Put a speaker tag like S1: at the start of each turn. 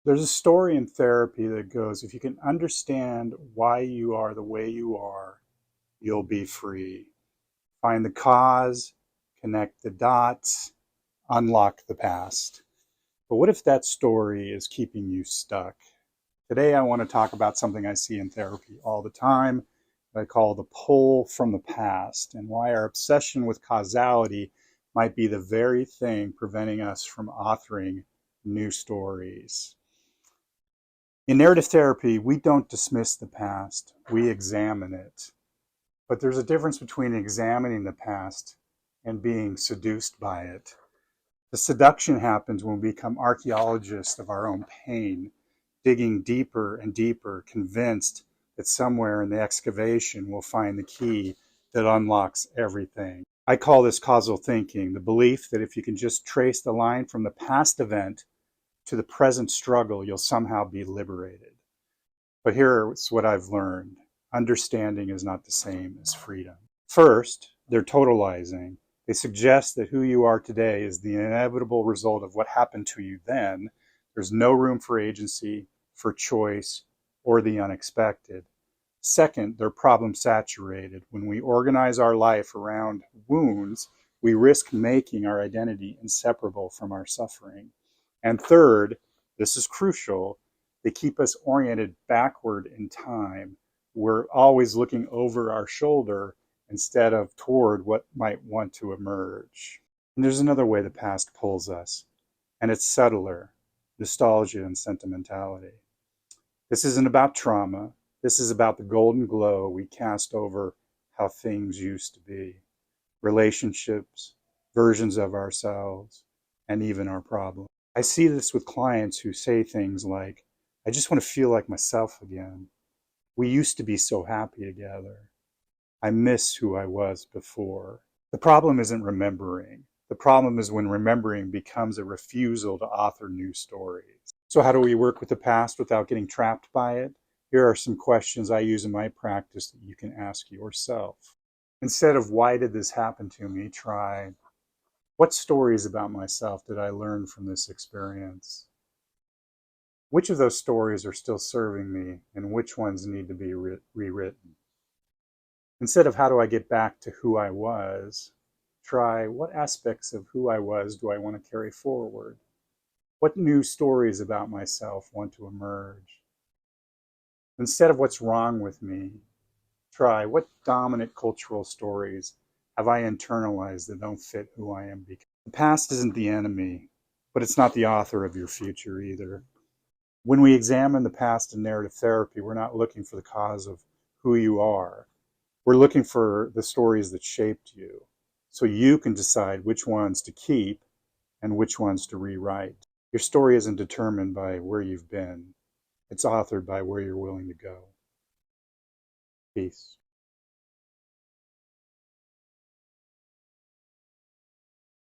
S1: There's a story in therapy that goes, if you can understand why you are the way you are, you'll be free. Find the cause, connect the dots, unlock the past. But what if that story is keeping you stuck? Today, I want to talk about something I see in therapy all the time that I call the pull from the past, and why our obsession with causality might be the very thing preventing us from authoring new stories. In narrative therapy, we don't dismiss the past, we examine it. But there's a difference between examining the past and being seduced by it. The seduction happens when we become archaeologists of our own pain, digging deeper and deeper, convinced that somewhere in the excavation we'll find the key that unlocks everything. I call this causal thinking, the belief that if you can just trace the line from the past event to the present struggle, you'll somehow be liberated. But here's what I've learned. Understanding is not the same as freedom. First, they're totalizing. They suggest that who you are today is the inevitable result of what happened to you then. There's no room for agency, for choice, or the unexpected. Second, they're problem saturated. When we organize our life around wounds, we risk making our identity inseparable from our suffering. And third, this is crucial, they keep us oriented backward in time. We're always looking over our shoulder instead of toward what might want to emerge. And there's another way the past pulls us, and it's subtler, nostalgia and sentimentality. This isn't about trauma. This is about the golden glow we cast over how things used to be. Relationships, versions of ourselves, and even our problems. I see this with clients who say things like, I just want to feel like myself again. We used to be so happy together. I miss who I was before. The problem isn't remembering. The problem is when remembering becomes a refusal to author new stories. So how do we work with the past without getting trapped by it? Here are some questions I use in my practice that you can ask yourself. Instead of why did this happen to me, try what stories about myself did I learn from this experience? Which of those stories are still serving me and which ones need to be rewritten? Instead of how do I get back to who I was, try what aspects of who I was do I want to carry forward? What new stories about myself want to emerge? Instead of what's wrong with me, try what dominant cultural stories have I internalized that don't fit who I am becoming? The past isn't the enemy, but it's not the author of your future either. When we examine the past in narrative therapy, we're not looking for the cause of who you are. We're looking for the stories that shaped you, so you can decide which ones to keep and which ones to rewrite. Your story isn't determined by where you've been. It's authored by where you're willing to go. Peace.